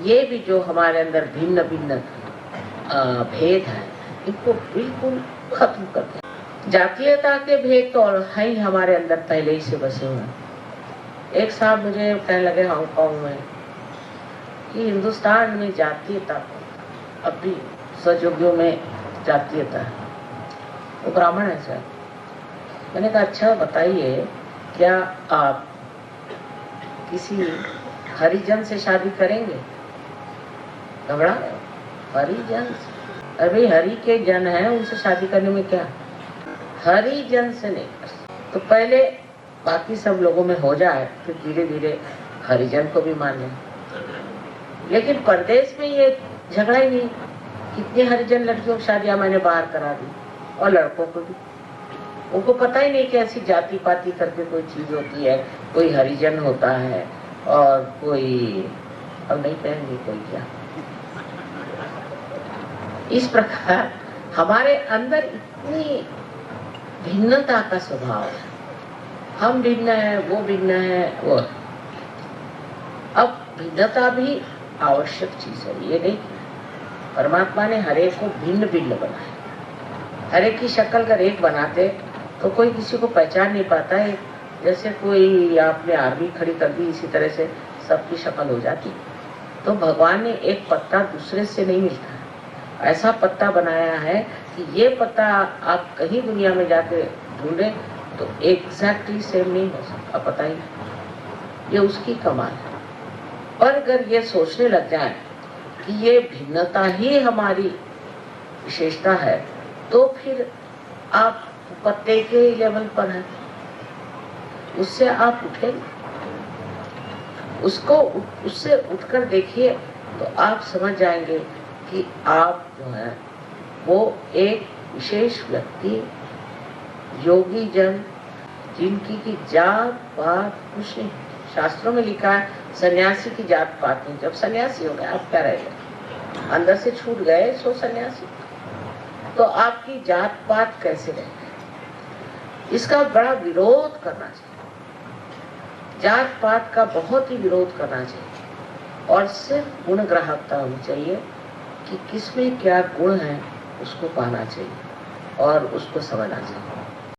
ये भी जो हमारे अंदर भिन्न भिन्न भेद है, इनको बिल्कुल खत्म कर दें। जातीयता के भेद तो है ही हमारे अंदर पहले ही से बसे हुए हैं। एक साहब मुझे कहने लगे हांगकांग में कि हिंदुस्तान में जातीयता अब भी सहयोगियों में जातीयता है, वो ब्राह्मण है सर। मैंने कहा अच्छा बताइए, क्या आप किसी हरिजन से शादी करेंगे? घबरा गए। हरिजन से? अरे हरि के जन है, उनसे शादी करने में क्या? हरिजन से नहीं कर सकते। तो पहले बाकी सब लोगों में हो जाए, फिर धीरे धीरे हरिजन को भी मान लें। लेकिन परदेश में ये झगड़ा ही नहीं। कितने हरिजन लड़कियों की शादियां मैंने बाहर करा दी, और लड़कों को भी। उनको पता ही नहीं कि ऐसी जाति पाति करके कोई चीज होती है, कोई हरिजन होता है और कोई, अब नहीं कहेंगे कोई क्या। इस प्रकार हमारे अंदर इतनी भिन्नता का स्वभाव है। हम भिन्न है, वो भिन्न है, वो। अब भिन्नता भी आवश्यक चीज है, ये नहीं। परमात्मा ने हरेक को भिन्न भिन्न बनाया। हरेक की शक्ल अगर एक बनाते तो कोई किसी को पहचान नहीं पाता है। जैसे कोई आपने आर्मी खड़ी कर दी, इसी तरह से सबकी शक्ल हो जाती। तो भगवान ने एक पत्ता दूसरे से नहीं मिलता, ऐसा पत्ता बनाया है कि ये पत्ता आप कहीं दुनिया में जाके ढूंढे तो एग्जैक्टली सेम नहीं हो सकता, पता ही। ये उसकी कमाल है। और अगर ये सोचने लग जाए कि ये भिन्नता ही हमारी विशेषता है, तो फिर आप पत्ते के लेवल पर हैं, उससे आप उठेंगे। उससे उठकर देखिए तो आप समझ जाएंगे कि आप जो है वो एक विशेष व्यक्ति, योगी जन, जिनकी की जात पात कुछ नहीं। शास्त्रों में लिखा है सन्यासी की जात पात नहीं। जब सन्यासी हो गए आप क्या रह गए? अंदर से छूट गए सो सन्यासी, तो आपकी जात पात कैसे रह गए? इसका बड़ा विरोध करना चाहिए। जात पात का बहुत ही विरोध करना चाहिए और सिर्फ गुण ग्राहकता होनी चाहिए कि किसमें क्या गुण है उसको पाना चाहिए और उसको समझना चाहिए।